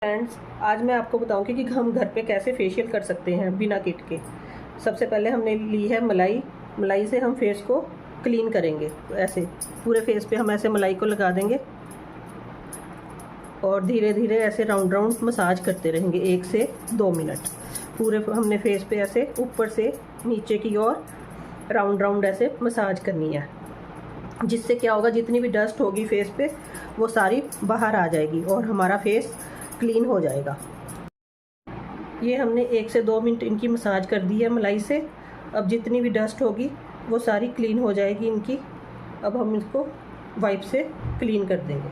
Friends, आज मैं आपको बताऊंगी कि हम घर पे कैसे फेशियल कर सकते हैं बिना किट के। सबसे पहले हमने ली है मलाई। मलाई से हम फेस को क्लीन करेंगे। ऐसे पूरे फेस पे हम ऐसे मलाई को लगा देंगे और धीरे धीरे ऐसे राउंड राउंड मसाज करते रहेंगे 1 से 2 मिनट। पूरे हमने फेस पे ऐसे ऊपर से नीचे की ओर राउंड राउंड ऐसे मसाज करनी है, जिससे क्या होगा, जितनी भी डस्ट होगी फेस पे वो सारी बाहर आ जाएगी और हमारा फेस क्लीन हो जाएगा। ये हमने 1 से 2 मिनट इनकी मसाज कर दी है मलाई से। अब जितनी भी डस्ट होगी वो सारी क्लीन हो जाएगी इनकी। अब हम इसको वाइप से क्लीन कर देंगे।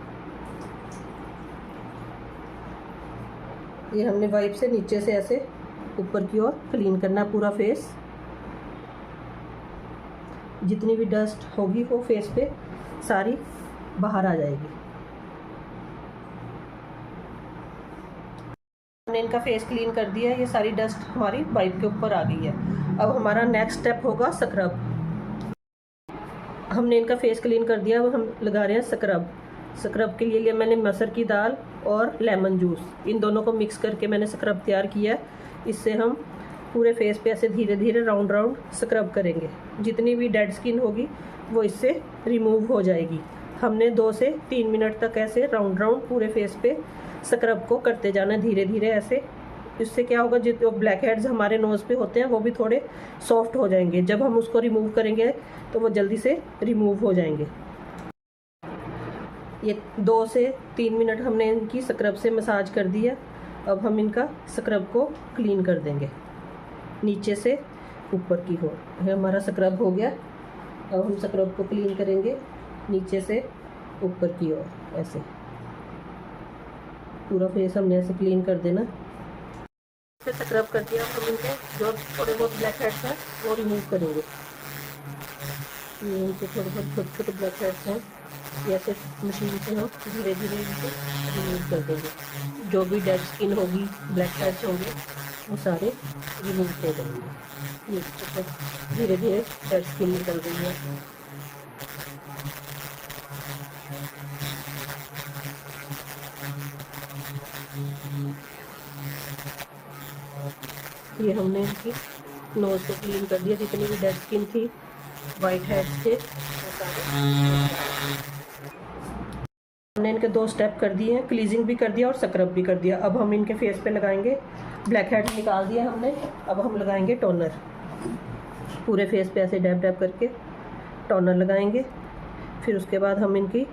ये हमने वाइप से नीचे से ऐसे ऊपर की ओर क्लीन करना पूरा फेस। जितनी भी डस्ट होगी वो फेस पे सारी बाहर आ जाएगी। हमने इनका फेस क्लीन कर दिया है। ये सारी डस्ट हमारी वाइप के ऊपर आ गई है। अब हमारा नेक्स्ट स्टेप होगा स्क्रब। हमने इनका फेस क्लीन कर दिया, अब हम लगा रहे हैं स्क्रब। स्क्रब के लिए मैंने मसर की दाल और लेमन जूस, इन दोनों को मिक्स करके मैंने स्क्रब तैयार किया है। इससे हम पूरे फेस पे ऐसे धीरे धीरे राउंड राउंड स्क्रब करेंगे। जितनी भी डेड स्किन होगी वो इससे रिमूव हो जाएगी। हमने 2 से 3 मिनट तक ऐसे राउंड राउंड पूरे फेस पे स्क्रब को करते जाना धीरे धीरे ऐसे। इससे क्या होगा, जो ब्लैक हेड्स हमारे नोज़ पे होते हैं वो भी थोड़े सॉफ्ट हो जाएंगे। जब हम उसको रिमूव करेंगे तो वो जल्दी से रिमूव हो जाएंगे। ये 2 से 3 मिनट हमने इनकी स्क्रब से मसाज कर दी है। अब हम इनका स्क्रब को क्लीन कर देंगे नीचे से ऊपर की ओर। हमारा स्क्रब हो गया। अब हम स्क्रब को क्लीन करेंगे नीचे से ऊपर की ओर ऐसे। पूरा फेस हमने ऐसे क्लीन कर देना। फिर स्क्रब कर दिया। हम इनके जो थोड़े बहुत ब्लैक हेड्स हैं वो रिमूव करेंगे। ये इनके थोड़े बहुत छोटे छोटे ब्लैक हेड्स हैं, ऐसे मशीन से हम धीरे धीरे इनको रिमूव कर देंगे। जो भी डेड स्किन होगी, ब्लैक हेड्स होंगे, वो सारे रिमूव कर देंगे। ये धीरे धीरे डेड स्किन निकल रही है। ये हमने इनकी नोज़ को क्लीन कर दिया। जितनी भी डेड स्किन थी, वाइट हेड्स थे, हमने इनके 2 स्टेप कर दिए हैं। क्लीजिंग भी कर दिया और स्क्रब भी कर दिया। अब हम इनके फेस पे लगाएंगे। ब्लैक हेड्स निकाल दिया हमने। अब हम लगाएंगे टोनर। पूरे फेस पे ऐसे डैब डैब करके टोनर लगाएंगे। फिर उसके बाद हम इनकी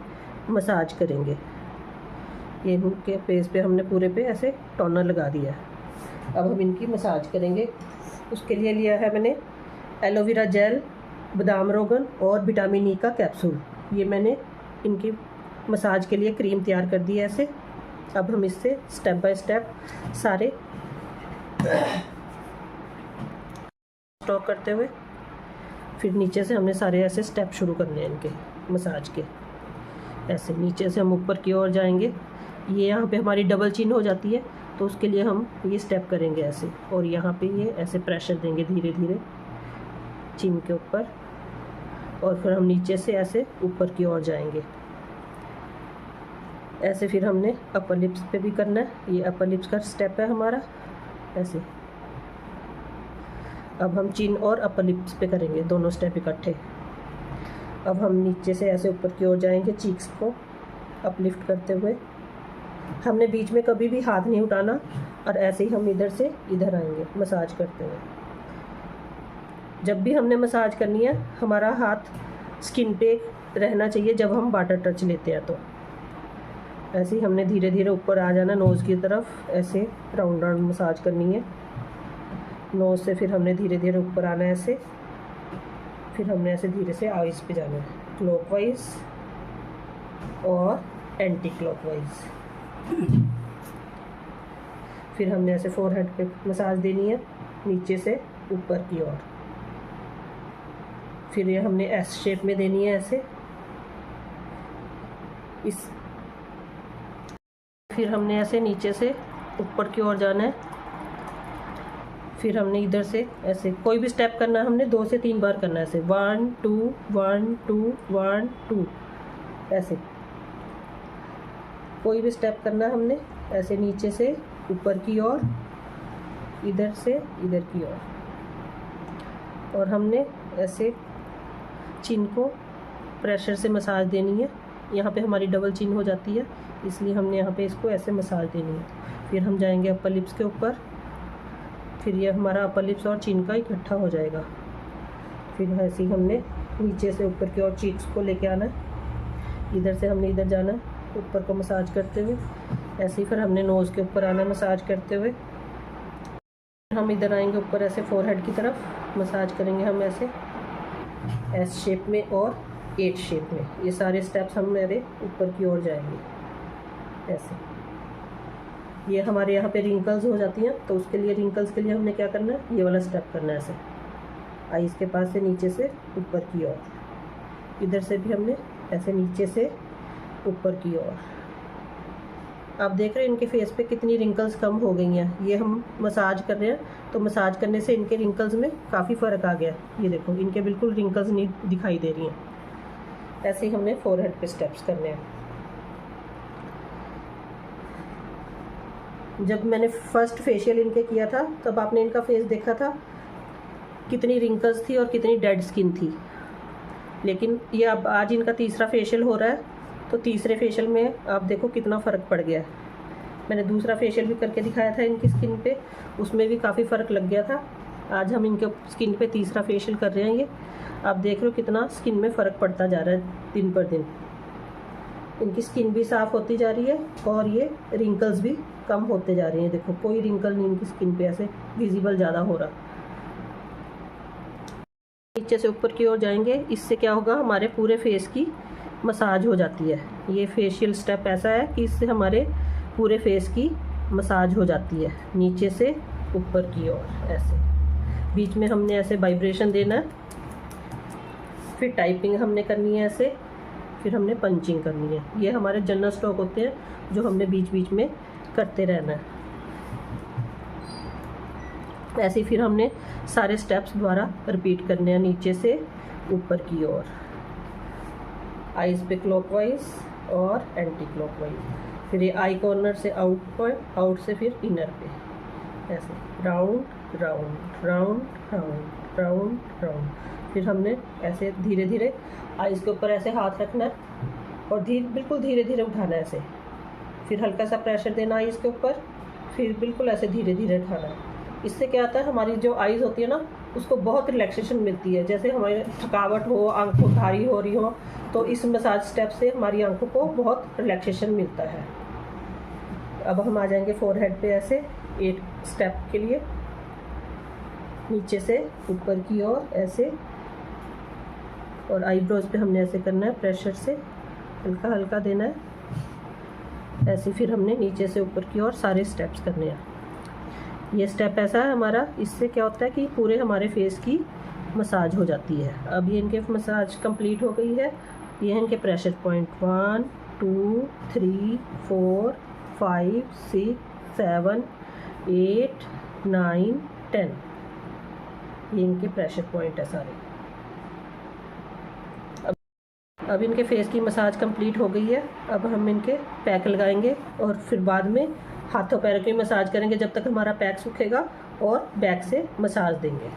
मसाज करेंगे। ये इनके फेस पे हमने पूरे पे ऐसे टोनर लगा दिया है। अब हम इनकी मसाज करेंगे। उसके लिए लिया है मैंने एलोवेरा जेल, बादाम रोगन और विटामिन ई का कैप्सूल। ये मैंने इनकी मसाज के लिए क्रीम तैयार कर दी है ऐसे। अब हम इससे स्टेप बाय स्टेप सारे स्टॉक करते हुए फिर नीचे से हमने सारे ऐसे स्टेप शुरू करने हैं इनके मसाज के। ऐसे नीचे से हम ऊपर की ओर जाएंगे। ये यहाँ पे हमारी डबल चिन हो जाती है, तो उसके लिए हम ये स्टेप करेंगे ऐसे। और यहाँ पे ये ऐसे प्रेशर देंगे धीरे धीरे चिन के ऊपर, और फिर हम नीचे से ऐसे ऊपर की ओर जाएंगे ऐसे। फिर हमने अपर लिप्स पे भी करना है। ये अपर लिप्स का स्टेप है हमारा ऐसे। अब हम चिन और अपर लिप्स पे करेंगे दोनों स्टेप इकट्ठे। अब हम नीचे से ऐसे ऊपर की ओर जाएंगे, चीक्स को अपलिफ्ट करते हुए। हमने बीच में कभी भी हाथ नहीं उठाना और ऐसे ही हम इधर से इधर आएंगे मसाज करते हुए। जब भी हमने मसाज करनी है, हमारा हाथ स्किन पे रहना चाहिए जब हम वाटर टच लेते हैं। तो ऐसे ही हमने धीरे धीरे ऊपर आ जाना नोज़ की तरफ। ऐसे राउंड राउंड मसाज करनी है नोज़ से। फिर हमने धीरे धीरे ऊपर आना है ऐसे। फिर हमने ऐसे धीरे से आइज पे जाना है, क्लॉकवाइज और एंटी क्लॉकवाइज। फिर हमने ऐसे फोरहेड पे मसाज देनी है नीचे से ऊपर की ओर। फिर ये हमने एस शेप में देनी है ऐसे इस। फिर हमने ऐसे नीचे से ऊपर की ओर जाना है। फिर हमने इधर से ऐसे कोई भी स्टेप करना है, हमने 2 से 3 बार करना है ऐसे 1 2 1 2 1 2 ऐसे। कोई भी स्टेप करना है हमने ऐसे नीचे से ऊपर की ओर, इधर से इधर की ओर, और हमने ऐसे चिन को प्रेशर से मसाज देनी है। यहाँ पे हमारी डबल चिन हो जाती है, इसलिए हमने यहाँ पे इसको ऐसे मसाज देनी है। फिर हम जाएंगे अपर लिप्स के ऊपर, फिर ये हमारा अपर लिप्स और चिन का इकट्ठा हो जाएगा। फिर ऐसे ही हमने नीचे से ऊपर की ओर चीक्स को लेके आना है, इधर से हमने इधर जाना है ऊपर को मसाज करते हुए। ऐसे ही फिर हमने नोज़ के ऊपर आना है मसाज करते हुए। हम इधर आएंगे ऊपर ऐसे फोरहेड की तरफ मसाज करेंगे हम ऐसे एस शेप में और 8 शेप में। ये सारे स्टेप्स हम मेरे ऊपर की ओर जाएंगे ऐसे। ये हमारे यहाँ पे रिंकल्स हो जाती हैं, तो उसके लिए रिंकल्स के लिए हमने क्या करना है, ये वाला स्टेप करना है ऐसे आईज के पास से नीचे से ऊपर की ओर। इधर से भी हमने ऐसे नीचे से ऊपर की ओर। आप देख रहे हैं इनके फेस पे कितनी रिंकल्स कम हो गई हैं। ये हम मसाज कर रहे हैं, तो मसाज करने से इनके रिंकल्स में काफ़ी फ़र्क आ गया। ये देखो इनके बिल्कुल रिंकल्स नहीं दिखाई दे रही हैं। ऐसे ही हमने फोरहेड पे स्टेप्स करने हैं। जब मैंने फर्स्ट फेशियल इनके किया था तब आपने इनका फेस देखा था कितनी रिंकल्स थी और कितनी डेड स्किन थी। लेकिन ये अब आज इनका तीसरा फेशियल हो रहा है, तो तीसरे फेशियल में आप देखो कितना फ़र्क पड़ गया है। मैंने दूसरा फेशियल भी करके दिखाया था इनकी स्किन पे, उसमें भी काफ़ी फ़र्क लग गया था। आज हम इनके स्किन पे तीसरा फेशियल कर रहे हैं। ये आप देख रहे हो कितना स्किन में फ़र्क पड़ता जा रहा है दिन पर दिन। इनकी स्किन भी साफ़ होती जा रही है और ये रिंकल्स भी कम होते जा रहे हैं। देखो कोई रिंकल नहीं इनकी स्किन पे ऐसे विजिबल ज़्यादा हो रहा। नीचे से ऊपर की ओर जाएंगे, इससे क्या होगा, हमारे पूरे फेस की मसाज हो जाती है। ये फेशियल स्टेप ऐसा है कि इससे हमारे पूरे फेस की मसाज हो जाती है नीचे से ऊपर की ओर ऐसे। बीच में हमने ऐसे वाइब्रेशन देना है, फिर टाइपिंग हमने करनी है ऐसे, फिर हमने पंचिंग करनी है। ये हमारे जनरल स्ट्रोक होते हैं जो हमने बीच बीच में करते रहना है ऐसे ही। फिर हमने सारे स्टेप्स दोबारा रिपीट करने हैं नीचे से ऊपर की ओर, आईज पे क्लॉकवाइज और एंटी क्लॉकवाइज। फिर ये आई कॉर्नर से आउट पर, आउट से फिर इनर पे ऐसे round round round round round round. फिर हमने ऐसे धीरे धीरे आईज के ऊपर ऐसे हाथ रखना है और बिल्कुल धीरे धीरे उठाना है ऐसे। फिर हल्का सा प्रेशर देना आईज के ऊपर, फिर बिल्कुल ऐसे धीरे धीरे उठाना है। इससे क्या होता है, हमारी जो आईज होती है ना उसको बहुत रिलैक्सेशन मिलती है। जैसे हमारी थकावट हो, आंखें भारी हो रही हो, तो इस मसाज स्टेप से हमारी आंखों को बहुत रिलैक्सेशन मिलता है। अब हम आ जाएंगे फोरहेड पे ऐसे 8 स्टेप के लिए, नीचे से ऊपर की ओर ऐसे, और आईब्रोज पे हमने ऐसे करना है, प्रेशर से हल्का हल्का देना है ऐसे। फिर हमने नीचे से ऊपर की ओर सारे स्टेप्स करने हैं। ये स्टेप ऐसा है हमारा, इससे क्या होता है कि पूरे हमारे फेस की मसाज हो जाती है। अब ये इनके मसाज कंप्लीट हो गई है। ये हैं इनके प्रेशर पॉइंट 1 2 3 4 5 6 7 8 9 10। ये इनके प्रेशर पॉइंट है सारे। अब इनके फेस की मसाज कंप्लीट हो गई है। अब हम इनके पैक लगाएंगे और फिर बाद में हाथों पैरों की मसाज करेंगे जब तक हमारा पैक सूखेगा, और बैक से मसाज देंगे।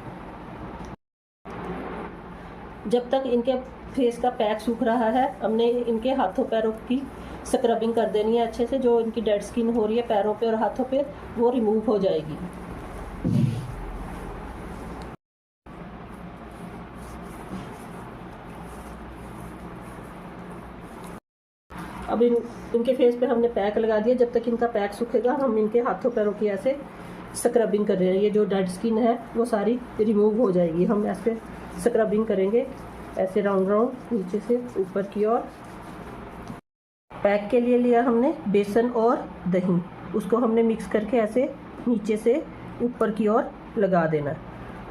जब तक इनके फेस का पैक सूख रहा है, हमने इनके हाथों पैरों की स्क्रबिंग कर देनी है अच्छे से। जो इनकी डेड स्किन हो रही है पैरों पे और हाथों पे, वो रिमूव हो जाएगी। अब इनके फेस पे हमने पैक लगा दिया। जब तक इनका पैक सूखेगा हम इनके हाथों पैरों की ऐसे स्क्रबिंग कर रहे हैं। ये जो डेड स्किन है वो सारी रिमूव हो जाएगी। हम ऐसे स्क्रबिंग करेंगे ऐसे राउंड राउंड नीचे से ऊपर की ओर। पैक के लिए लिया हमने बेसन और दही, उसको हमने मिक्स करके ऐसे नीचे से ऊपर की ओर लगा देना।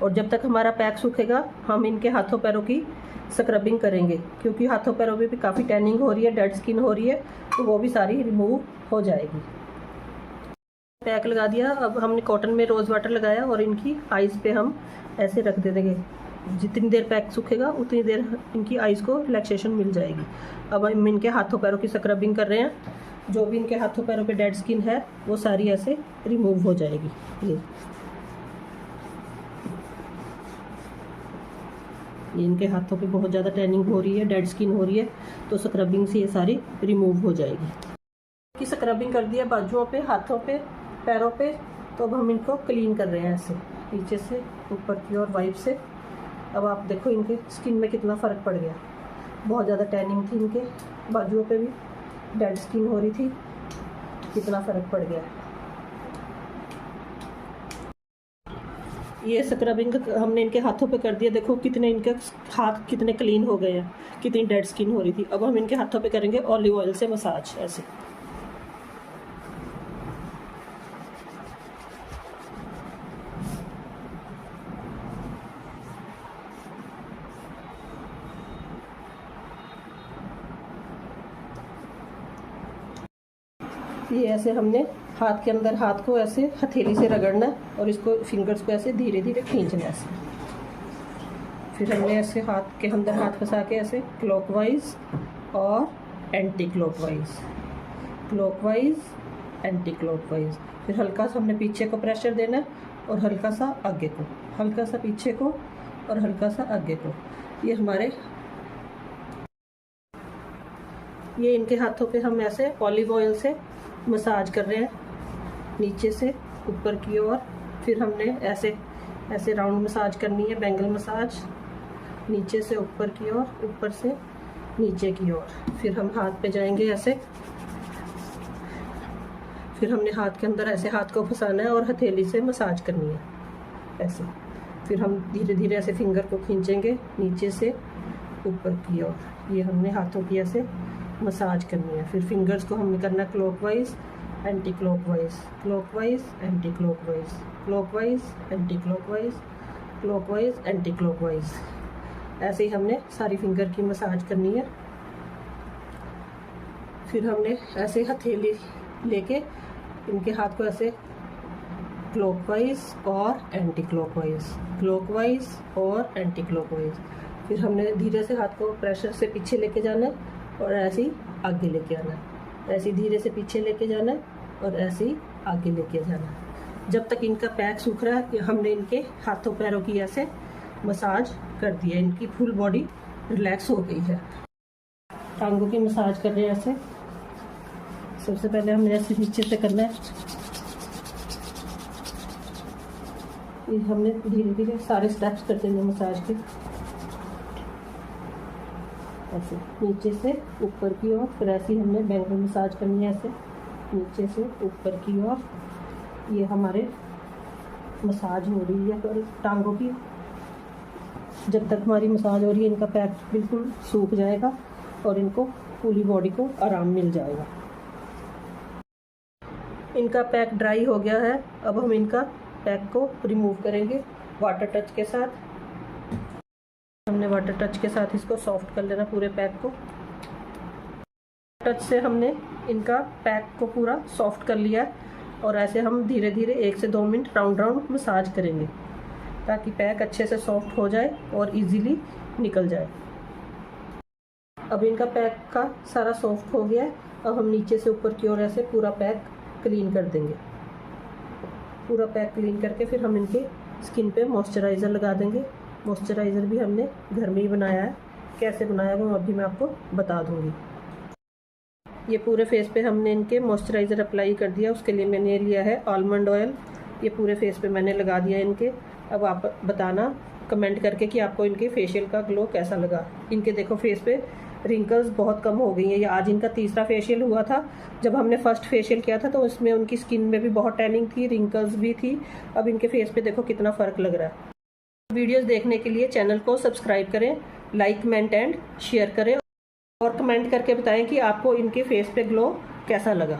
और जब तक हमारा पैक सूखेगा हम इनके हाथों पैरों की स्क्रबिंग करेंगे, क्योंकि हाथों पैरों में भी काफ़ी टैनिंग हो रही है, डेड स्किन हो रही है, तो वो भी सारी रिमूव हो जाएगी। पैक लगा दिया। अब हमने कॉटन में रोज़ वाटर लगाया और इनकी आइज़ पे हम ऐसे रख दे देंगे। जितनी देर पैक सूखेगा उतनी देर इनकी आइज़ को रिलैक्सेशन मिल जाएगी। अब हम इनके हाथों पैरों की स्क्रबिंग कर रहे हैं जो भी इनके हाथों पैरों पे डेड स्किन है वो सारी ऐसे रिमूव हो जाएगी। ये इनके हाथों पे बहुत ज़्यादा टैनिंग हो रही है, डेड स्किन हो रही है, तो स्क्रबिंग से ये सारी रिमूव हो जाएगी। कि स्क्रबिंग कर दिया बाजुओं पे, हाथों पे, पैरों पे, तो अब हम इनको क्लीन कर रहे हैं ऐसे नीचे से ऊपर की ओर वाइप से। अब आप देखो इनके स्किन में कितना फ़र्क पड़ गया। बहुत ज़्यादा टैनिंग थी इनके बाजुओं पे भी, डेड स्किन हो रही थी, कितना फ़र्क पड़ गया। ये स्क्रबिंग हमने इनके हाथों पे कर दिया, देखो कितने इनके हाथ कितने क्लीन हो गए हैं, कितनी डेड स्किन हो रही थी। अब हम इनके हाथों पे करेंगे ऑलिव ऑयल से मसाज ऐसे। ये ऐसे हमने हाथ के अंदर, हाथ को ऐसे हथेली से रगड़ना और इसको फिंगर्स को ऐसे धीरे धीरे खींचना ऐसे। फिर हमने ऐसे हाथ के अंदर हाथ फंसा के ऐसे क्लॉकवाइज और anti clockwise, clockwise anti clockwise. फिर हल्का सा हमने पीछे को प्रेशर देना और हल्का सा आगे को, हल्का सा पीछे को और हल्का सा आगे को। ये हमारे, ये इनके हाथों पे हम ऐसे ऑलिव ऑयल से मसाज कर रहे हैं नीचे से ऊपर की ओर। फिर हमने ऐसे ऐसे राउंड मसाज करनी है, बैंगल मसाज, नीचे से ऊपर की ओर, ऊपर से नीचे की ओर। फिर हम हाथ पे जाएंगे ऐसे, फिर हमने हाथ के अंदर ऐसे हाथ को फंसाना है और हथेली से मसाज करनी है ऐसे। फिर हम धीरे धीरे ऐसे फिंगर को खींचेंगे नीचे से ऊपर की ओर। ये हमने हाथों की ऐसे मसाज करनी है। फिर फिंगर्स को हमने करना clockwise anti clockwise, clockwise anti clockwise, clockwise anti clockwise, clockwise anti clockwise. ऐसे ही हमने सारी फिंगर की मसाज करनी है। फिर हमने ऐसे हथेली लेके इनके हाथ को ऐसे क्लॉकवाइज और एंटी क्लॉकवाइज, क्लॉकवाइज और एंटी क्लॉकवाइज। फिर हमने धीरे से हाथ को प्रेशर से पीछे लेके जाना है और ऐसे ही आगे लेके आना है, ऐसे धीरे से पीछे लेके जाना है और ऐसे ही आगे लेके जाना है। जब तक इनका पैक सूख रहा है हमने इनके हाथों पैरों की ऐसे मसाज कर दी है, इनकी फुल बॉडी रिलैक्स हो गई है। टांगों की मसाज कर रहे हैं ऐसे। सबसे पहले हमने ऐसे नीचे से करना है, ये हमने धीरे धीरे सारे स्टेप्स करते हैं मसाज के, ऐसे नीचे से ऊपर की ओर। फिर ऐसे हमने बैंगल मसाज करनी है ऐसे नीचे से ऊपर की ओर। ये हमारे मसाज हो रही है और टांगों की, जब तक हमारी मसाज हो रही है इनका पैक बिल्कुल सूख जाएगा और इनको पूरी बॉडी को आराम मिल जाएगा। इनका पैक ड्राई हो गया है, अब हम इनका पैक को रिमूव करेंगे वाटर टच के साथ। हमने वाटर टच के साथ इसको सॉफ्ट कर लेना पूरे पैक को। टच से हमने इनका पैक को पूरा सॉफ्ट कर लिया और ऐसे हम धीरे धीरे 1 से 2 मिनट राउंड राउंड मसाज करेंगे ताकि पैक अच्छे से सॉफ्ट हो जाए और इजीली निकल जाए। अब इनका पैक का सारा सॉफ्ट हो गया है। अब हम नीचे से ऊपर की ओर ऐसे पूरा पैक क्लीन कर देंगे। पूरा पैक क्लीन करके फिर हम इनके स्किन पे मॉइस्चराइज़र लगा देंगे। मॉइस्चराइज़र भी हमने घर में ही बनाया है, कैसे बनाया वो अभी मैं आपको बता दूंगी। ये पूरे फेस पे हमने इनके मॉइस्चराइज़र अप्लाई कर दिया, उसके लिए मैंने लिया है आलमंड ऑयल। ये पूरे फेस पे मैंने लगा दिया इनके। अब आप बताना कमेंट करके कि आपको इनके फेशियल का ग्लो कैसा लगा। इनके देखो फेस पे रिंकल्स बहुत कम हो गई हैं। ये आज इनका तीसरा फेशियल हुआ था। जब हमने फर्स्ट फेशियल किया था तो उसमें उनकी स्किन में भी बहुत टैनिंग थी, रिंकल्स भी थी। अब इनके फेस पे देखो कितना फ़र्क लग रहा है। वीडियोस देखने के लिए चैनल को सब्सक्राइब करें, लाइक कमेंट एंड शेयर करें और कमेंट करके बताएं कि आपको इनके फेस पे ग्लो कैसा लगा।